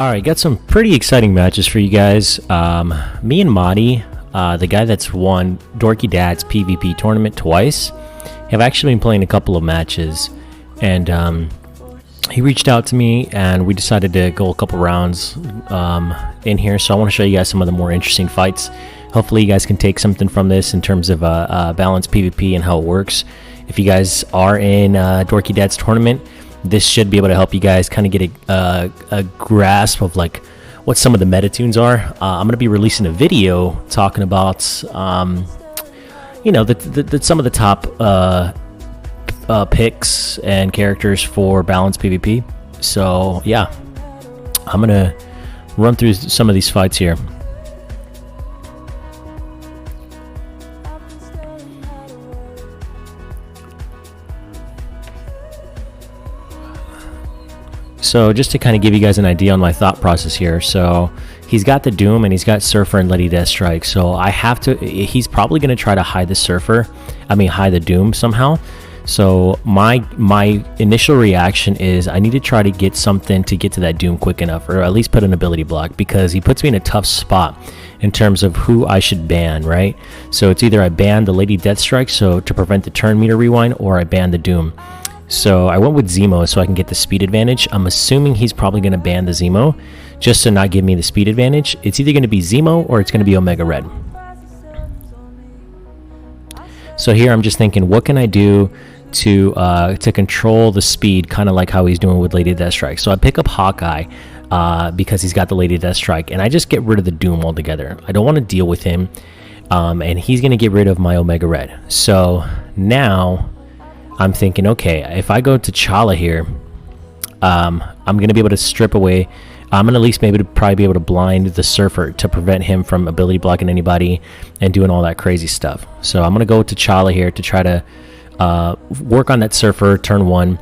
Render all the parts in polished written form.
Alright, got some pretty exciting matches for you guys. Me and Mahdi, the guy that's won Dorky Dad's PvP tournament twice, have actually been playing a couple of matches. And he reached out to me and we decided to go a couple rounds in here. So I want to show you guys some of the more interesting fights. Hopefully you guys can take something from this in terms of balanced PvP and how it works. If you guys are in Dorky Dad's tournament, this should be able to help you guys kind of get a grasp of like what some of the meta tunes are. I'm going to be releasing a video talking about you know, some of the top picks and characters for balanced PvP. So yeah, I'm gonna run through some of these fights here. So just to kind of give you guys an idea on my thought process here, so he's got the Doom and he's got Surfer and Lady Deathstrike. So I have to, he's probably going to try to hide the Surfer, hide the Doom somehow. So my initial reaction is I need to try to get something to get to that Doom quick enough, or at least put an ability block, because he puts me in a tough spot in terms of who I should ban, right? So it's either I ban the Lady Deathstrike, so to prevent the turn meter rewind, or I ban the Doom. So I went with Zemo so I can get the speed advantage. I'm assuming he's probably going to ban the Zemo just to not give me the speed advantage. It's either going to be Zemo or it's going to be Omega Red. So here I'm just thinking, what can I do to control the speed, kind of like how he's doing with Lady Deathstrike. So I pick up Hawkeye because he's got the Lady Deathstrike, and I just get rid of the Doom altogether. I don't want to deal with him, and he's going to get rid of my Omega Red. So now I'm thinking, okay, if I go to T'Challa here, I'm going to be able to strip away. I'm going to at least probably be able to blind the Surfer to prevent him from ability blocking anybody and doing all that crazy stuff. So I'm going to go to T'Challa here to try to work on that Surfer turn one.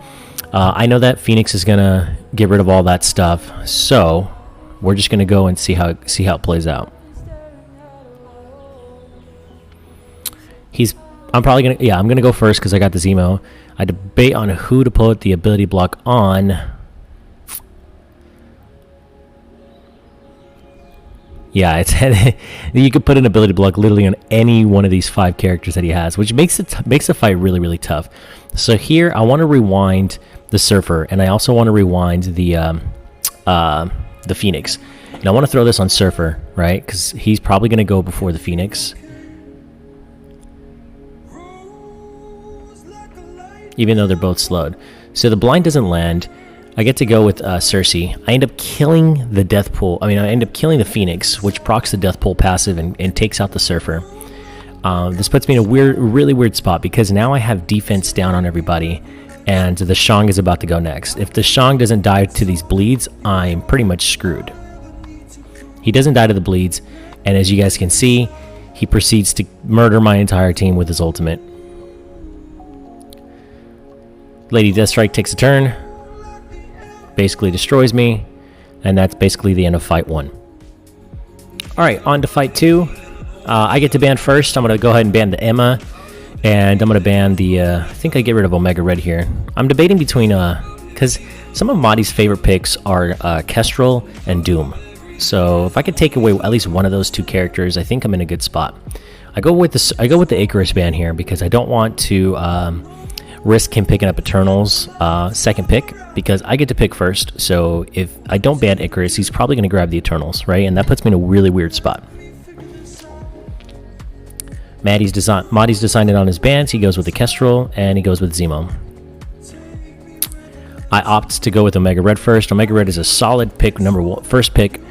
I know that Phoenix is going to get rid of all that stuff. So we're just going to go and see how it plays out. I'm going to go first because I got the Zemo. I debate on who to put the ability block on. Yeah, you could put an ability block literally on any one of these 5 characters that he has, which makes the fight really, really tough. So here I want to rewind the Surfer, and I also want to rewind the Phoenix. And I want to throw this on Surfer, right? Because he's probably going to go before the Phoenix. Even though they're both slowed. So the blind doesn't land. I get to go with Cersei. I end up killing the Death Pool. I end up killing the Phoenix, which procs the Death Pool passive and takes out the Surfer. This puts me in a really weird spot because now I have defense down on everybody, and the Shang is about to go next. If the Shang doesn't die to these bleeds, I'm pretty much screwed. He doesn't die to the bleeds, and as you guys can see, he proceeds to murder my entire team with his ultimate. Lady Deathstrike takes a turn, basically destroys me, and that's basically the end of fight 1. Alright, on to fight 2. I get to ban first. I'm going to go ahead and ban the Emma, and I'm going to ban the, I think I get rid of Omega Red here. I'm debating between, because some of Mahdi's favorite picks are Kestrel and Doom. So if I could take away at least one of those 2 characters, I think I'm in a good spot. I go with the Icarus ban here because I don't want to risk him picking up Eternal's second pick, because I get to pick first. So if I don't ban Icarus, he's probably going to grab the Eternals, right? And that puts me in a really weird spot. Mahdi's decided on his bans. He goes with the Kestrel, and he goes with Zemo. I opt to go with Omega Red first. Omega Red is a solid pick, first pick,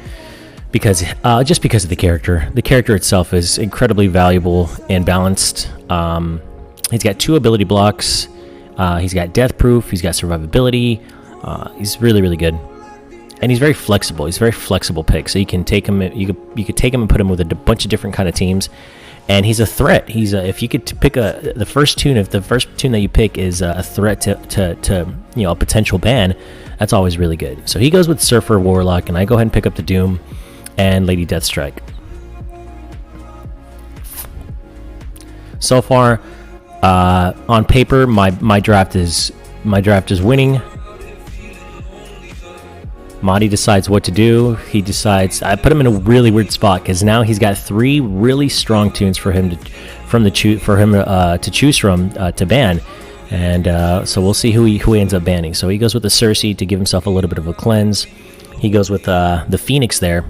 because just because of the character. The character itself is incredibly valuable and balanced. He's got 2 ability blocks. He's got death proof. He's got survivability. He's really, really good, and he's very flexible. He's a very flexible pick, so you can take him. You could take him and put him with a bunch of different kind of teams, and he's a threat. If you could pick the first tune, if the first tune that you pick is a threat to a potential ban, that's always really good. So he goes with Surfer Warlock, and I go ahead and pick up the Doom and Lady Deathstrike. So far, on paper, my draft is winning. Mahdi decides what to do. He decides I put him in a really weird spot because now he's got 3 really strong tunes for him to choose from to ban, and so we'll see who he ends up banning. So he goes with the Cersei to give himself a little bit of a cleanse. He goes with the Phoenix there,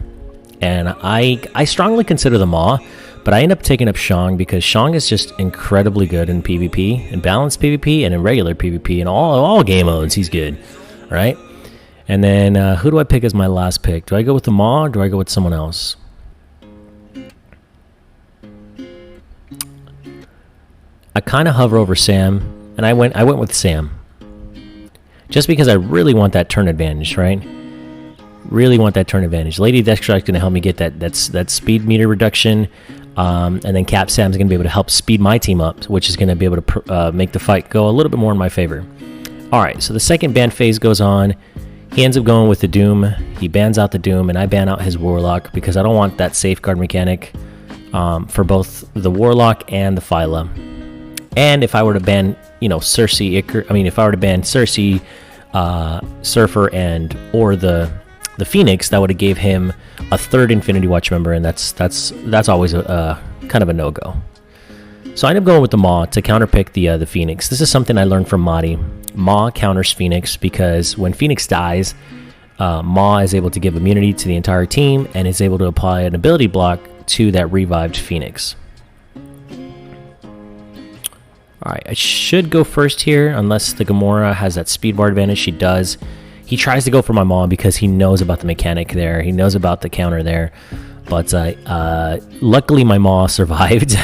and I strongly consider the Maw, but I end up taking up Shang because Shang is just incredibly good in PvP, in balanced PvP, and in regular PvP, in all game modes. He's good, right? And then, who do I pick as my last pick? Do I go with the Maw, or do I go with someone else? I kind of hover over Sam, and I went with Sam. Just because I really want that turn advantage, right? Really want that turn advantage. Lady Deathstrike's going to help me get that speed meter reduction, and then Cap Sam's going to be able to help speed my team up, which is going to be able to make the fight go a little bit more in my favor. Alright, so the second ban phase goes on. He ends up going with the Doom. He bans out the Doom, and I ban out his Warlock because I don't want that safeguard mechanic for both the Warlock and the Phyla. And if I were to ban, Cersei, if I were to ban Cersei, Surfer, or the Phoenix, that would have gave him a 3rd Infinity Watch member, and that's always a kind of a no-go. So I end up going with the Maw to counterpick the Phoenix. This is something I learned from Mahdi. Maw counters Phoenix because when Phoenix dies, Maw is able to give immunity to the entire team and is able to apply an ability block to that revived Phoenix. Alright, I should go first here unless the Gamora has that speed bar advantage. She does. He tries to go for my Maw because he knows about the mechanic there. He knows about the counter there. But luckily my Maw survived.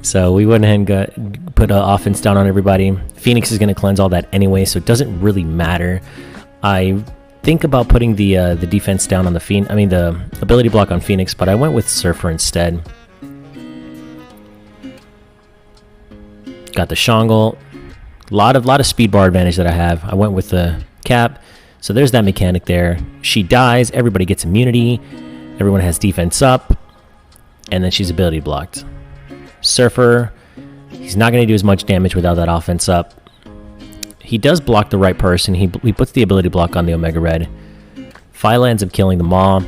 So we went ahead and put an offense down on everybody. Phoenix is going to cleanse all that anyway, so it doesn't really matter. I think about putting the defense down on the ability block on Phoenix, but I went with Surfer instead. Got the Shangle. A lot of speed bar advantage that I have. I went with the Cap. So there's that mechanic there. She dies, everybody gets immunity. Everyone has defense up, and then she's ability blocked. Surfer, he's not going to do as much damage without that offense up. He does block the right person. He puts the ability block on the Omega Red. Phyla ends up killing the Maw.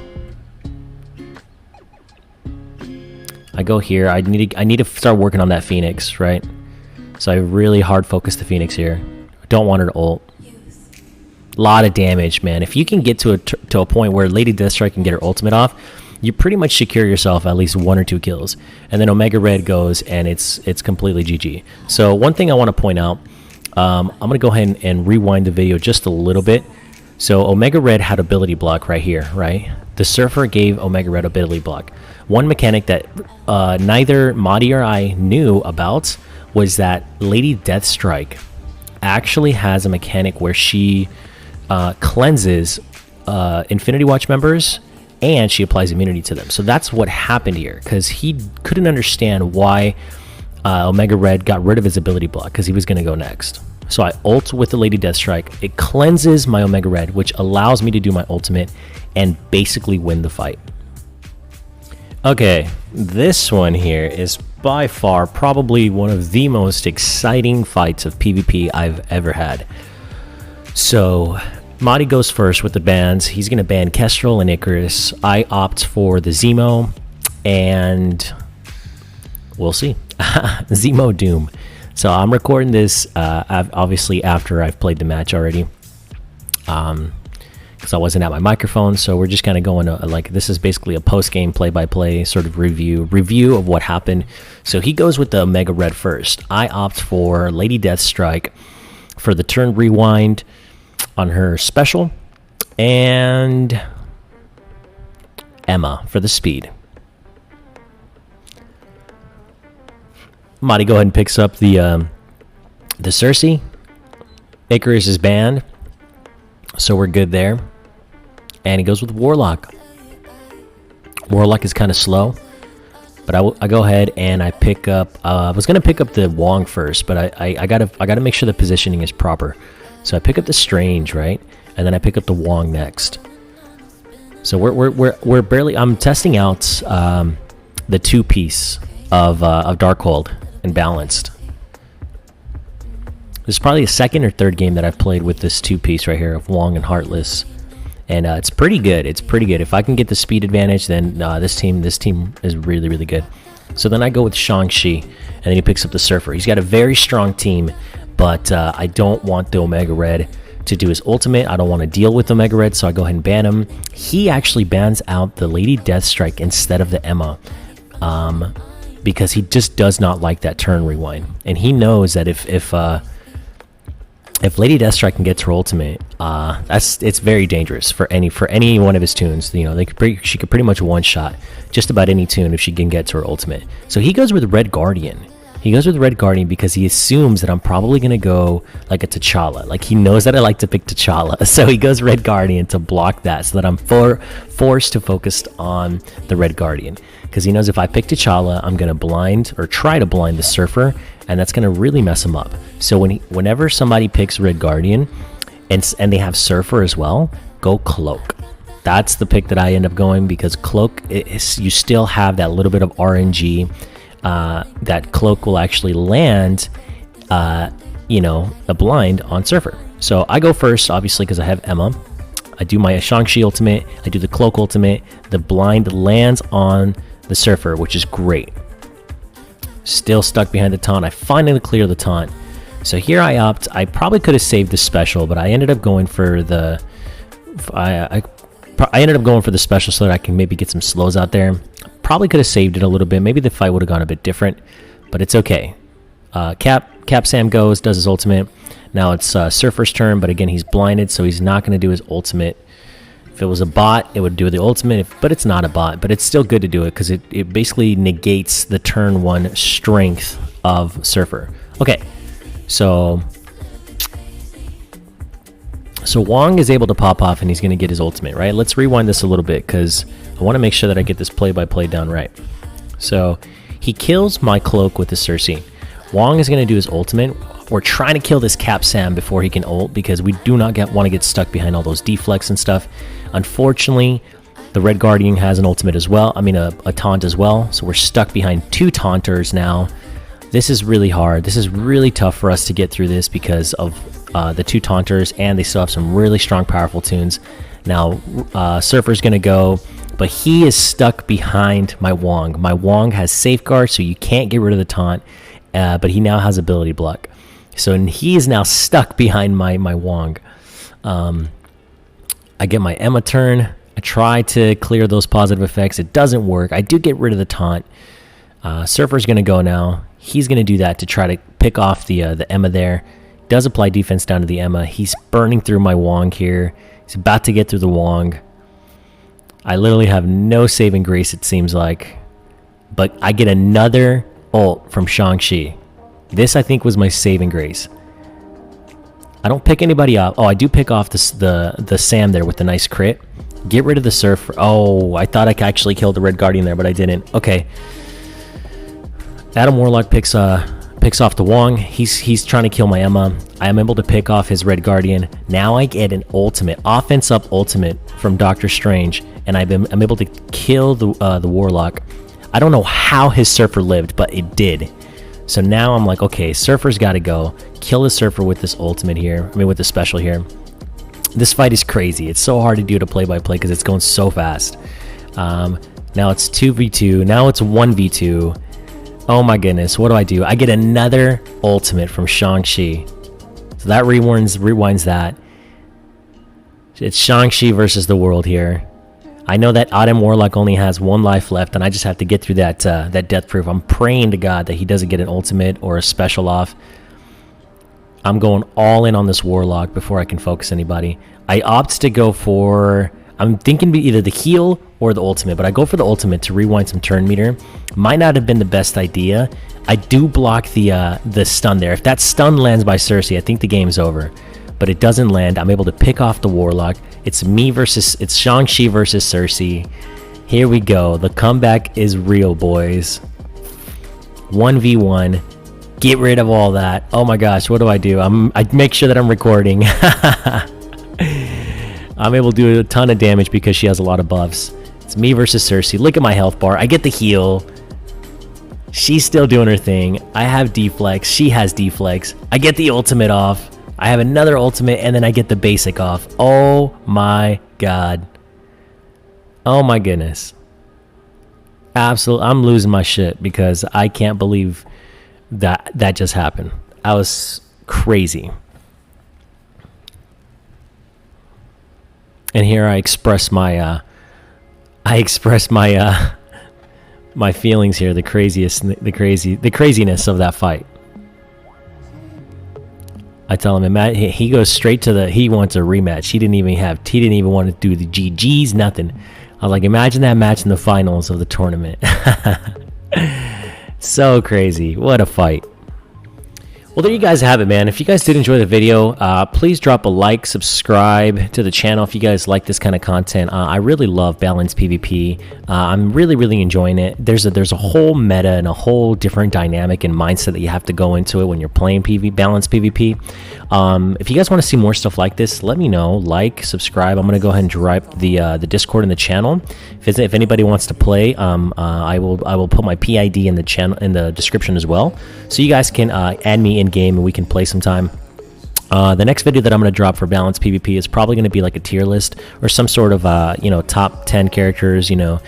I go here. I need to start working on that Phoenix, right? So I really hard focus the Phoenix here. I don't want her to ult. A lot of damage, man. If you can get to a point where Lady Deathstrike can get her ultimate off, you pretty much secure yourself at least 1 or 2 kills. And then Omega Red goes, and it's completely GG. So one thing I want to point out, I'm going to go ahead and rewind the video just a little bit. So Omega Red had ability block right here, right? The Surfer gave Omega Red ability block. One mechanic that neither Mahdi or I knew about was that Lady Deathstrike actually has a mechanic where she cleanses Infinity Watch members, and she applies immunity to them. So that's what happened here, because he couldn't understand why Omega Red got rid of his ability block, because he was going to go next. So I ult with the Lady Deathstrike. It cleanses my Omega Red, which allows me to do my ultimate and basically win the fight. Okay, this one here is by far probably one of the most exciting fights of PvP I've ever had. So Mahdi goes first with the bans. He's going to ban Kestrel and Icarus. I opt for the Zemo, and we'll see. Zemo Doom. So I'm recording this obviously after I've played the match already, because I wasn't at my microphone. So we're just kind of going like, this is basically a post-game play-by-play sort of review of what happened. So he goes with the Omega Red first. I opt for Lady Deathstrike for the turn rewind on her special, and Emma for the speed. Mahdi go ahead and picks up the Cersei. Icarus is banned, so we're good there. And he goes with Warlock. Warlock is kind of slow, but I go ahead and I pick up. I was gonna pick up the Wong first, but I gotta make sure the positioning is proper. So I pick up the Strange, right, and then I pick up the Wong next. So we're barely. I'm testing out the 2-piece of Darkhold and Balanced. This is probably the second or third game that I've played with this 2-piece right here of Wong and Heartless. and it's pretty good. It's pretty good. If I can get the speed advantage, then this team is really, really good. So then I go with Shang-Chi, and then he picks up the Surfer. He's got a very strong team, but I don't want the Omega Red to do his ultimate. I don't want to deal with Omega Red, so I go ahead and ban him. He actually bans out the Lady Deathstrike instead of the Emma, because he just does not like that turn rewind, and he knows that if Lady Deathstrike can get to her ultimate, it's very dangerous for any one of his tunes. You know, she could pretty much one shot just about any tune if she can get to her ultimate. So he goes with Red Guardian. He goes with Red Guardian because he assumes that I'm probably gonna go like a T'Challa. Like, he knows that I like to pick T'Challa, so he goes Red Guardian to block that, so that I'm forced to focus on the Red Guardian, because he knows if I pick T'Challa, I'm gonna blind or try to blind the Surfer, and that's gonna really mess him up. So whenever somebody picks Red Guardian and they have Surfer as well, go Cloak. That's the pick that I end up going, because Cloak, you still have that little bit of RNG. That Cloak will actually land, you know, a blind on Surfer. So I go first, obviously, because I have Emma. I do my Shang-Chi ultimate. I do the Cloak ultimate. The blind lands on the Surfer, which is great. Still stuck behind the taunt. I finally clear the taunt. So here I probably could have saved the special, but I ended up going for the... I ended up going for the special so that I can maybe get some slows out there. Probably could have saved it a little bit. Maybe the fight would have gone a bit different, but it's okay. Cap Sam goes, does his ultimate. Now it's Surfer's turn, but again, he's blinded, so he's not going to do his ultimate. If it was a bot, it would do the ultimate, but it's not a bot. But it's still good to do it, because it basically negates the turn 1 strength of Surfer. Okay, so Wong is able to pop off, and he's going to get his ultimate, right? Let's rewind this a little bit, because I want to make sure that I get this play-by-play down right. So he kills my Cloak with the Cersei. Wong is going to do his ultimate. We're trying to kill this Cap Sam before he can ult, because we do not want to get stuck behind all those deflects and stuff. Unfortunately, the Red Guardian has an ultimate as well. I mean, a taunt as well. So we're stuck behind 2 taunters now. This is really hard. This is really tough for us to get through this because of the 2 taunters, and they still have some really strong, powerful tunes. Now, Surfer's going to go, but he is stuck behind my Wong. My Wong has Safeguard, so you can't get rid of the taunt, but he now has Ability Block. So he is now stuck behind my Wong. I get my Emma turn. I try to clear those positive effects. It doesn't work. I do get rid of the taunt. Surfer's going to go now. He's going to do that to try to pick off the Emma there. Does apply defense down to the Emma. He's burning through my Wong here. He's about to get through the Wong. I literally have no saving grace, it seems like. But I get another ult from Shang-Chi. This, I think, was my saving grace. I don't pick anybody up. Oh, I do pick off the Sam there with the nice crit. Get rid of the Surfer. Oh, I thought I could actually kill the Red Guardian there, but I didn't. Okay. Adam Warlock picks off the Wong. He's trying to kill my Emma. I am able to pick off his Red Guardian. Now I get an ultimate, offense up ultimate from Doctor Strange, and I'm able to kill the Warlock. I don't know how his Surfer lived, but it did. So now I'm like, okay, Surfer's got to go. Kill the Surfer with this ultimate here. I mean, with the special here. This fight is crazy. It's so hard to do to play-by-play because it's going so fast. Now it's 2v2. Now it's 1v2. Oh my goodness, what do? I get another ultimate from Shang-Chi. So that rewinds that. It's Shang-Chi versus the world here. I know that Adam Warlock only has 1 life left, and I just have to get through that death proof. I'm praying to God that he doesn't get an ultimate or a special off. I'm going all in on this Warlock before I can focus anybody. I opt to go for... I'm thinking either the heal or the ultimate, but I go for the ultimate to rewind some turn meter. Might not have been the best idea. I do block the stun there. If that stun lands by Cersei, I think the game's over. But it doesn't land. I'm able to pick off the Warlock. It's Shang-Chi versus Cersei. Here we go. The comeback is real, boys. 1v1. Get rid of all that. Oh my gosh, what do? I make sure that I'm recording. I'm able to do a ton of damage because she has a lot of buffs. It's me versus Cersei. Look at my health bar. I get the heal. She's still doing her thing. I have deflex. She has deflex. I get the ultimate off. I have another ultimate, and then I get the basic off. Oh my god. Oh my goodness. Absolutely, I'm losing my shit because I can't believe that just happened. I was crazy. And here I express my my feelings here, the craziness of that fight. I tell him, he goes straight to he wants a rematch. He didn't even want to do the GGs, nothing. I was like, imagine that match in the finals of the tournament. So crazy. What a fight. Well, there you guys have it, man. If you guys did enjoy the video, please drop a like, subscribe to the channel if you guys like this kind of content. I really love balanced PvP. I'm really enjoying it. There's a whole meta and a whole different dynamic and mindset that you have to go into it when you're playing balanced PvP. If you guys want to see more stuff like this, let me know. Like, subscribe. I'm gonna go ahead and drop the Discord in the channel. If anybody wants to play, I will put my PID in the channel in the description as well, so you guys can add me in game and we can play sometime. The next video that I'm going to drop for balanced PvP is probably going to be like a tier list or some sort of top 10 characters, in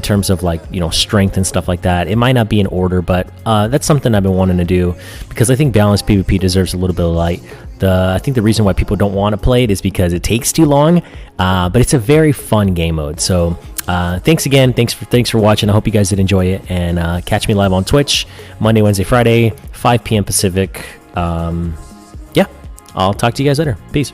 terms of like strength and stuff like that. It might not be in order, but that's something I've been wanting to do because I think balanced PvP deserves a little bit of light. I think the reason why people don't want to play it is because it takes too long, but it's a very fun game mode. So thanks again. Thanks for watching. I hope you guys did enjoy it, and catch me live on Twitch Monday, Wednesday, Friday, 5 p.m. Pacific. Yeah, I'll talk to you guys later. Peace.